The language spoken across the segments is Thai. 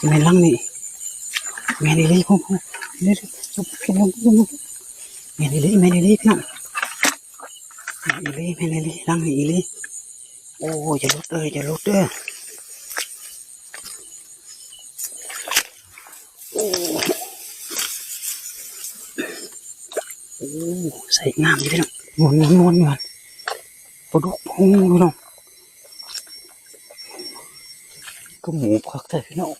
ไม่ลังนี่แม่ดีเลยพ่อเดี๋ยวจบลงแม่ดีเลยพี่น้องแม่ดีเลยลังนี่เลยโอ้จะลุดเด้อโอ้ใส่งามพี่น้องม้วนปลาดุกพุ่งพี่น้องก็หมูพักแต่พี่น้อง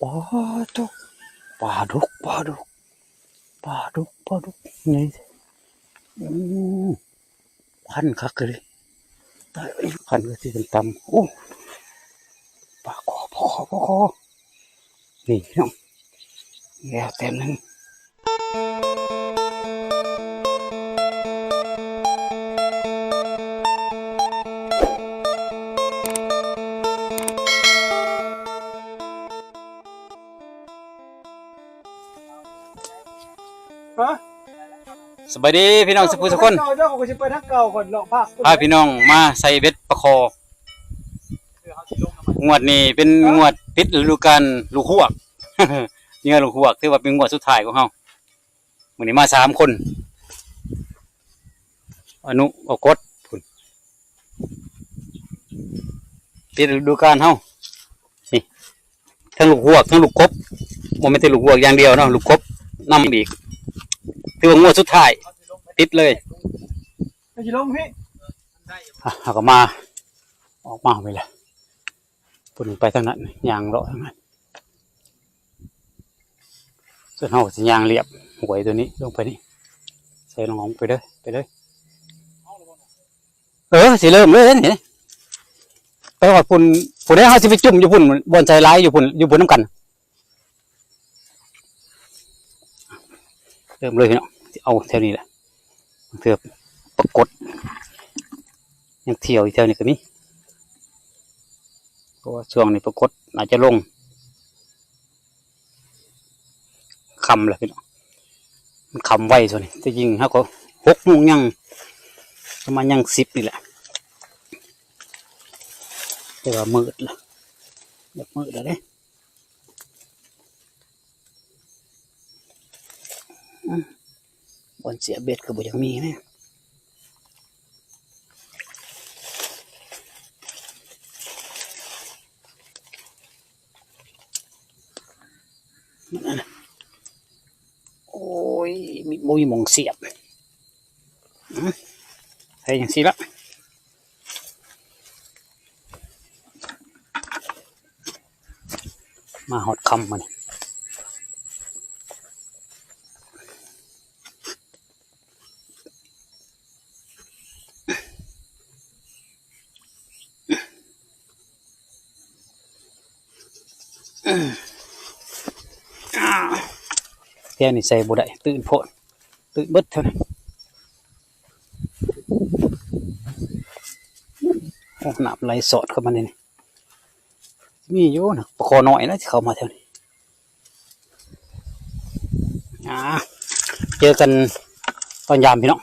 ปลาดุกนี่พันคักเลยตายพันก็ที่เป็นตำโอ้ปลาคอนี่พี่น้องแล้วเต็มนั้นสวัสดีพี่น้องสุภุทุกคนพาพี่น้องมาใส่เบ็ดปลาคองวดนี้เป็นงวดปิดฤดูกาลลูกหวกเนี่ยลูกหวกที่ว่าเป็นงวดสุดท้ายของเขาวันนี้มา3 คนอนุอากดปิดฤดูกาลเขานี่ทั้งลูกหวกทั้งลูกกบมันไม่ใช่ลูกหวกอย่างเดียวเนาะลูกกบนำอีกที่ว่างวดสุดท้ายติดเลยจะลงพี่เขาก็มาออกมาไปเลยปุ่นไปทางนั้นยางเลาะทางนั้นส่วนเขาจะยางเรียบหวยตัวนี้ลงไปนี่ใส่ลงหอมไปเลยสิเริ่มเลยนี่ไปหอดปุ่นได้เขาสิไปจุ่มอยู่ปุ่นบนใจร้ายอยู่ปุ่นน้ำกันเริ่มเลยเนาะเอาแถวนี้แหละเถื่อปรากฏยังเที่ยวอีกแถวนี้ก็มีเพราะว่าช่วงนี้ปรากฏอาจจะลงคำแหละพี่น้องมันคำไวส่วนนี้จะยิงเขาก็6 โมงยังประมาณยัง10นี่แหละแต่ว่ามืดละมืดแล้วเนี่ยบอลเสียเบ็ดก็บ่ยังมีนะโอ้ยมีมงเสียบใส่อย่างสิละมาหอดคำมันเที่ยนี่ใส่บุได้ตื่นโผล่ตื่นเบิดเท่านั้นโอ้หนับไหลสอดเข้ามาเนี่ยมีอยู่นะปลาคอน้อยนะที่เข้ามาเท่านี้เจอกันตอนยามพี่น้อง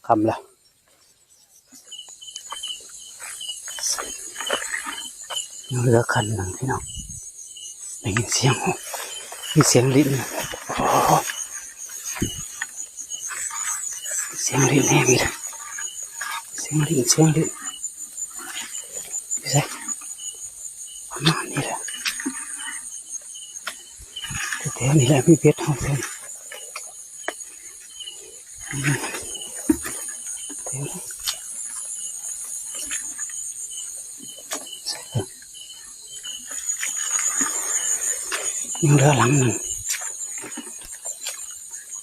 คำแล้วยังเหลือคันหนึ่งพี่น้องได้ยินเสียงมีเสียงลิ้นเสียงลิ้นแน่มีเลยเสียงลิ้นไม่ใช่ประมาณนี้แหละแต่นี่แหละมีเบ็ดเอาเลยยังเหลือหลังหนึ่ง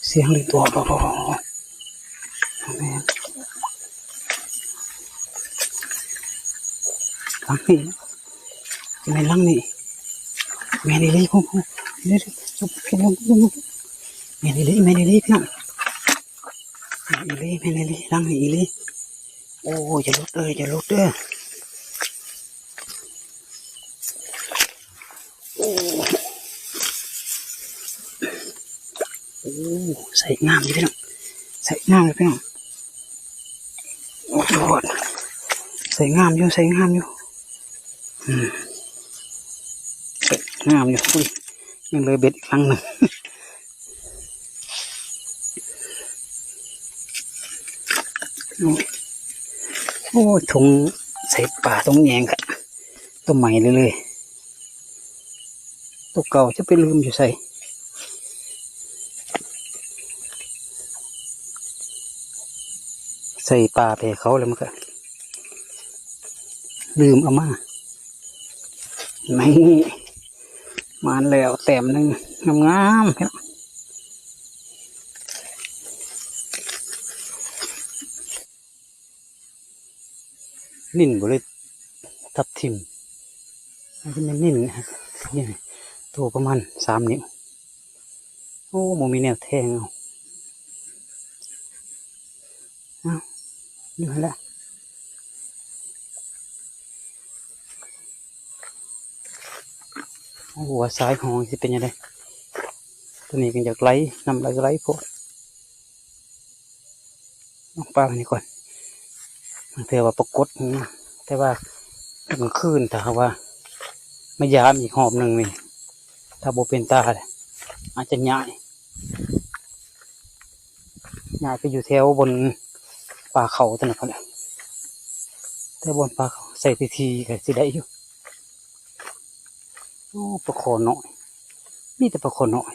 เสียงลิ้นตัวหลังนี่แม่ดีเลยพ่อเดี๋ยวจบลงแม่ดีเลยพี่น้องแม่ดีเลยลังนี่เลยโอ้จะลุดเด้อโอ้ใส่งามเลยพี่น้องโอ้โหใส่งามอยู่ งามอยู่อุ้ยยังเลยเบ็ดอีกครั้งหนึ่งโอ้ถุงใส่ป่าตรงแยงค่ะตัวใหม่เลยตัวเก่าจะไปลืมอยู่ใส่ป่าไปเขาเลยมันก็ลืมเอามาไม่มาแล้วแต้มหนึ่งงามๆครับนิ่นบริทับทิมอันนี้มันนิ่นนะนี่ตัวประมาณ3 นิ้วโอ้โมมีแนวแทงเอาอยู่แล้วหัวซ้ายของจะเป็นยังไงตัวนี้กันอยากไหลนำไหลพวกน้องปลาอันนี้ก่อนเธอว่าปรากฏนะแต่ว่ามันขึ้นแต่ว่าไม่ยามอีกหอบหนึ่งนี่ถ้าโบเป็นตาเลยอาจจะย้ายไปอยู่แถวบนป่าเขาตัวนั้นเขาเลยแต่บนป่าเขาใส่ทีก็จะได้อยู่โอ้ปลาคอน้อยมีแต่ปลาคอน้อย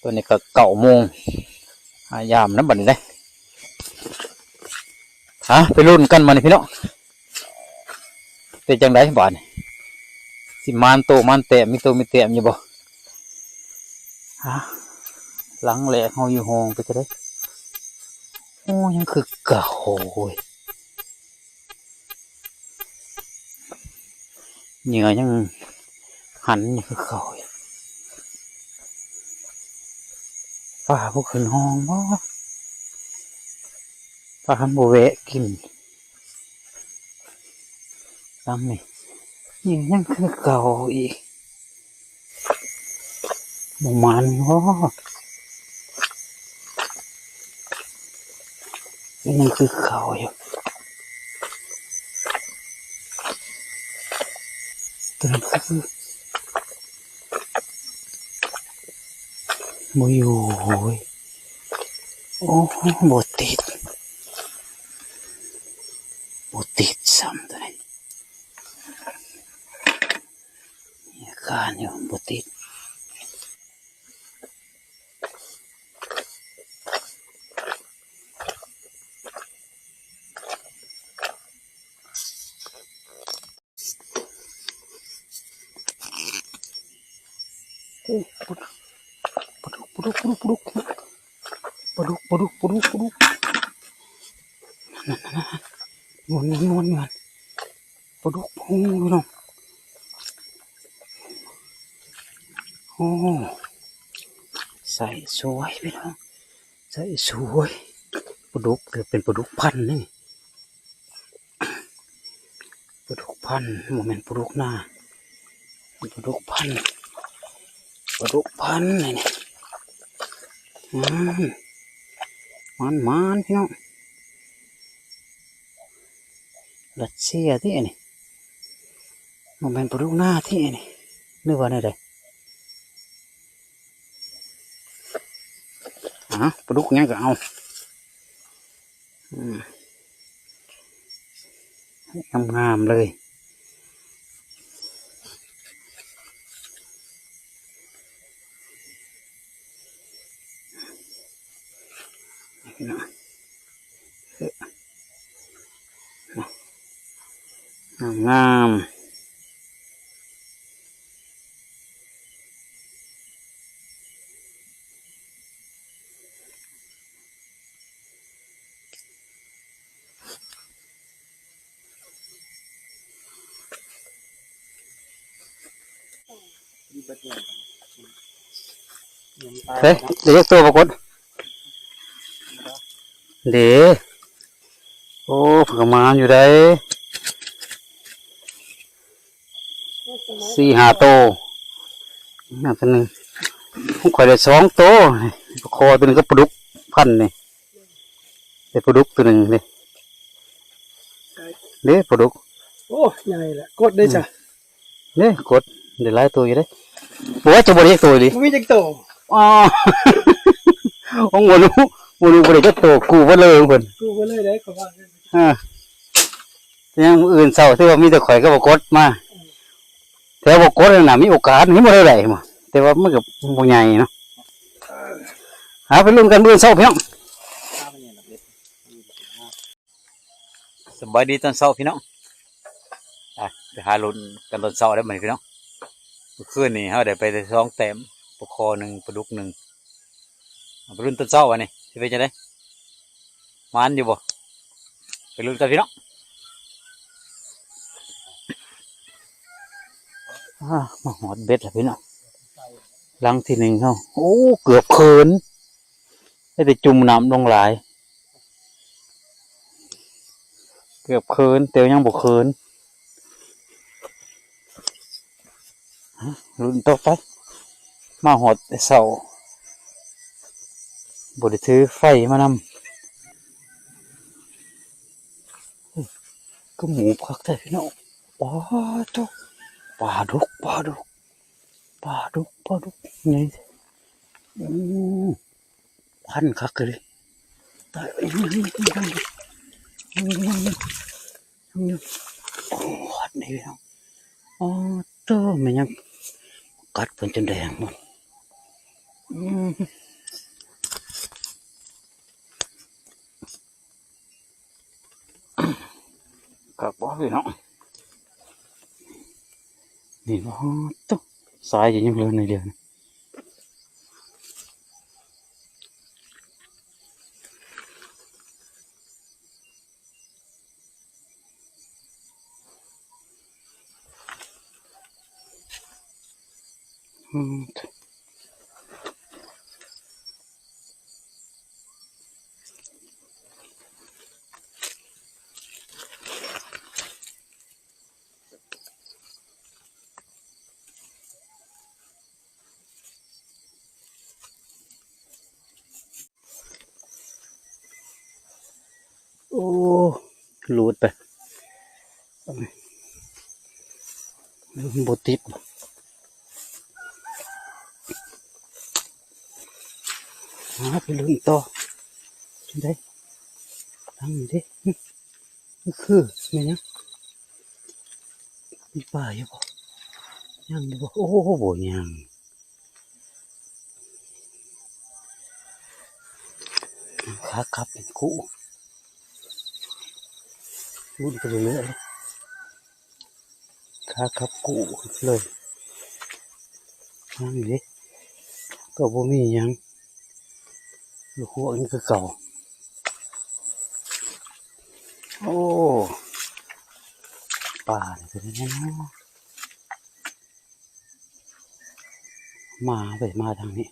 ตัวนี้ก็9 โมงยามน้ำบันเลยไปรุ่นกันมานี่พี่น้องเป็นจังไดบ้านสิมานโตมันแตะมีโตมีแตะอยู่บ่หลังแหลกเฮาอยู่ห้องไปจะได้โอ้ยังคือเก่าเหงื่อยังหันอยู่คือเก่าป้าพวกขึ้นห้องบ่ป้าทำโบเวะกินตั้งนี่ยังคือเก่าอีกหมูมันว่ายังคือเก่าอยู่ตัวนี้คือโมอยู่โอ้โบติดซ้ำตัวนี้การอยู่โบติดปลุกนั่นนวลปลุกพุ่งพี่น้องโอ้ใส่สวยพี่น้องใส่สวยปลุกเป็นปลุกพันนี่ปลุกพันโมเมนต์ปลุกหน้าปลุกพันนี่มันพี่น้องรัสเซียที่นี่มันเป็นปลูกหน้าที่นี่นึกว่าอะไรปลูกงั้นก็เอางามเลยงามเฮ้ยเดี๋ยวตัวปรากฏเดี๋ยวโอ้ประมาณอยู่ได้4-5 ตัวน่าจะนึงผมขอได้2 ตัวคอตัวนึงก็ปลุกพันนี่ได้ปลุกตัวนึงเลยเด้ปลุก โอ้ใหญ่แหละกดได้จ้ะ เนี่ยกดเดี๋ยวไล่ตัวอยู่ได้บอกว่าจะบริเวณตัวดิ ไม่จังโต อ๋อ องค์บรูบริเวณตัวกูว่าเลยเพิ่น กูก็เลยได้ขอว่า ยังมื้ออื่นเช้าที่ว่ามีแต่ข่อยก็บ่กดมาแต่บ่กดนั่นน่ะมีโอกาสมีบ่ได้มาแต่ว่ามันก็บ่ใหญ่เนาะหาไปลุ้นกันมื้อเช้าพี่น้องสบายดีตอนเช้าพี่น้องไปหาลุ้นกันตอนเช้าได้มั้ยพี่น้องเมื่อคืนนี้เฮาได้ไปได้2แต้มปลาคอ1ปลาดุก1ไปลุ้นตอนเช้าวันนี้สิเป็นจังได๋มานอยู่บ่ไปลุ้นกันพี่น้องมาหอดเบ็ดแล้วพี่น้องหลังที่1เฮาโอ้เกือบเขินได้แต่จุ่มน้ำลงหลายเกือบเขินแต่ยังบ่เขินรุ่นต่อไปมาหอดเสาบไดถือไฟมานำก็หมูพักแต่พี่น้องปลาดุกปลาดุกนี่พันคักเลยตายโอ้วัดนี่พี่น้องอ๋อเต้มันยังกัดเป็นจนแดงหมดกับบ่พี่น้องนี่ว่าตุ๊สายยังเลื่อนในเดียวนะโอ้หลุดไปบติดไปลุ้นต่อจังได้ตั้งอยู่ดินี่คือไงเนี่ยมีป่าอยู่บ่ยังอยู่บ่โอ้โหบ่ยังขากลับเป็นคู่ลุ้นไปเรื่อยๆขากลับคู่เลยยังอยู่ดิก็บ่มียังลูกหัวนี่คือเก่าโอ้ป่าเลยนะมาไปมาทางนี้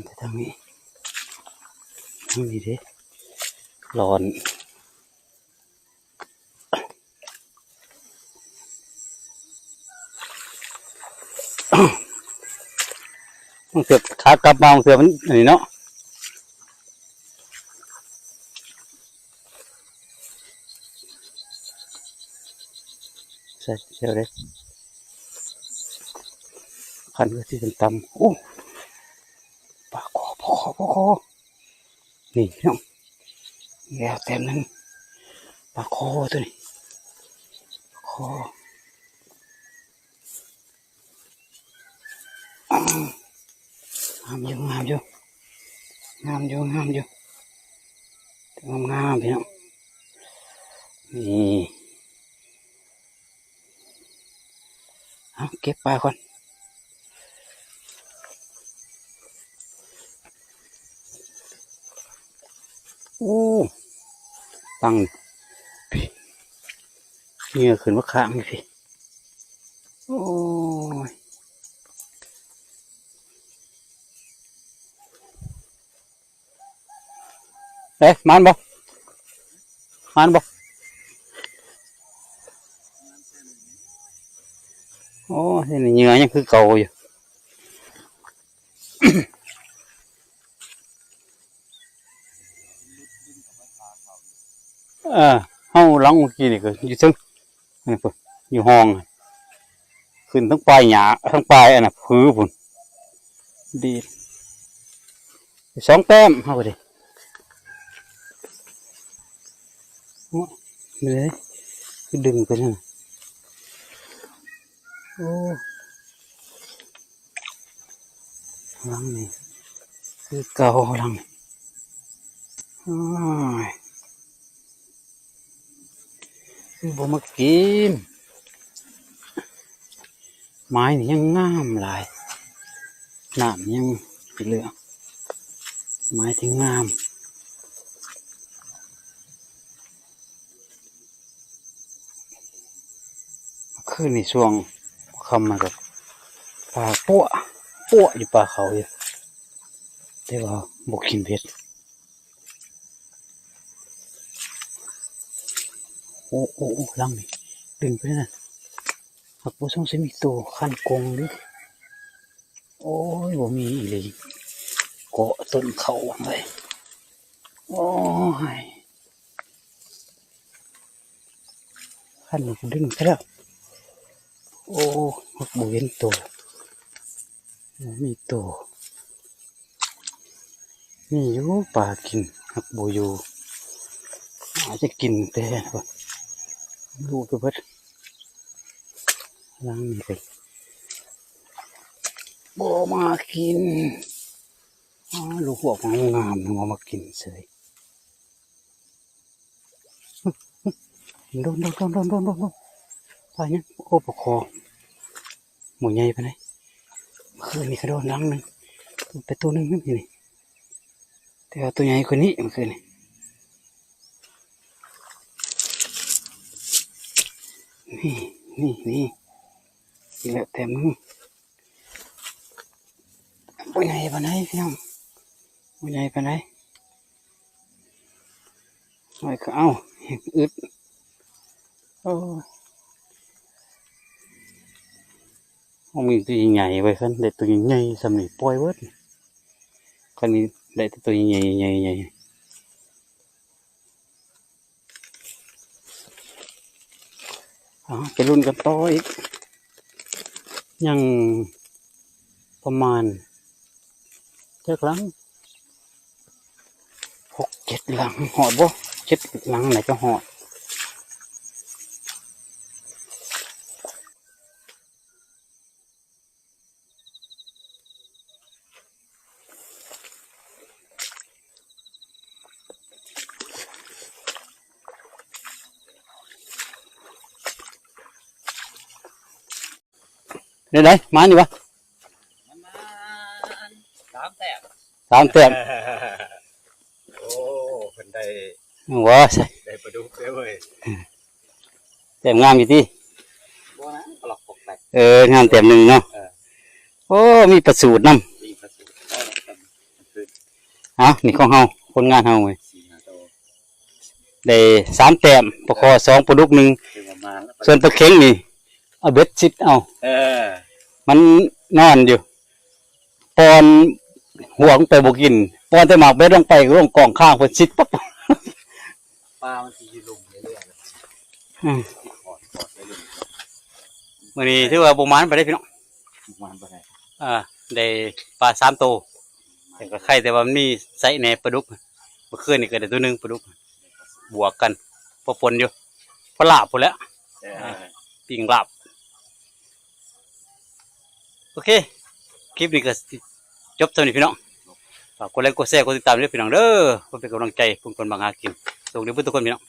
ไปทางนี้ดิร้อนมันเสือกขากลับมาเสือกมันนี่เนาะใช่เชียวเลยขันก็ที่เป็นตำโอ้ปลาคอนี่พี่น้องแล้วเต็มนั้นปลาคอตัวนี้คองามอยู่งามพี่น้องนี่เอาเก็บปลาก่อนโอ้ตั้งพี่เงี้ยขึ้นมาข้างนี่พี่โอ้ยมันบ่โอ้ยนี่เหงื่อยังคือเก่าอยู่ เฮาหลังเมื่อกี้นี่ก็อยู่ซึ่ง นี่พุ่นอยู่ห้องขึ้นทั้งปลายหญ้าทั้งปลายอันน่ะพื้พุ่นดี2 แต้มเอาไปดิโอ้เลยคือดึงไปนั่นน่ะโอ้ลังนี่คือเก่าลังโอ้ยคือบ่มากินไม้นี่ยังงามหลายน้ำยังเหลืองไม้ที่งามขึ้นในช่วงคำมากับปลาปั้วอยู่ปลาเขาอยู่แต่ว่าบกกินเผ็ดโอ้ลังนี่ดึงไปนั่นหักบัวส่งเสมีโตขั้นกงหรือโอ้ยบ่มีอีเลยเกาะต้นเขาไว้โอ้ยขั้นมันดึงไปแล้วโอ้หักบัวเห็นโตบ่มีโตนี่อยู่ปลากินหักบัวอยู่อาจจะกินแต่ว่าลูกไปเบิดล้างนี่ไปบ่มากินลูกหัวของงามๆบ่มากินเฉยโดนไปเนี่ยโอ้ปะคอหมูใหญ่ไปไหนคืนนี้ก็โดนล้างหนึ่งไปตัวหนึ่งนี่แต่ว่าตัวใหญ่คนนี้มันคืนนี่อีกแล้วเต็มนึงตัวใหญ่ไปไหนพี่น้องตัวใหญ่ไปไหนหน่อยก็เอาอึดโอ้มีตัวใหญ่ไปคันได้ตัวใหญ่สำนีปล่อยเวิร์ดคันนี้ได้ตัวใหญ่ไปรุ่นกันต่ออีกยังประมาณเท่าครั้ง6-7 หลังหอดบ่7 หลังไหนก็หอดได้มานี่วะ 3 แต้ม 3 แต้ม โอ้คนได้ ว้าใช่ ได้ปลาดุกเด้อเว้ย แต้มงามอยู่ที่ บ่นะปลอกปกแตก งามแต้มหนึ่งเนาะโอ้มีประสูตรนำ มีปลาสุกคือ นี่ของเฮาคนงานเฮาเว้ย 4-5 ตัว ได้3 แต้มปลาคอ2ปลาดุก1 คือประมาณแล้ว ส่วนปลาเข็งนี่เอาเบ็ดซิดเอา มันนอนอยู่ปอนหัวลงไปบ่กินปอนแต่หมากเบ็ดลงไปร่วงกองข้างเพิ่นซิดปั๊บ ปลามันสิอยู่ลุ่มเรื่อยๆ อืม ขอดไปลุ่ม มื้อนี้ถือว่าบ่มานไปได้พี่น้อง ประมาณบ่ได้ ได้ปลา3 ตัวแต่ก็ไข่แต่ว่ามันมีไซส์แหน่ปลาดุกเมื่อคืนนี่ก็ได้ตัวหนึงปลาดุกบวกกันพอปนอยู่พอลาบพุ่นแหล้วปิ้งลาบโอเคคลิปนี้ก็จบเท่านี้พี่น้องฝากกดไลค์กดแชร์กดติดตามด้วยพี่น้องเด้อเพื่อเป็นกำลังใจเพื่อนคนบางหากินสวัสดีทุกคนพี่น้อง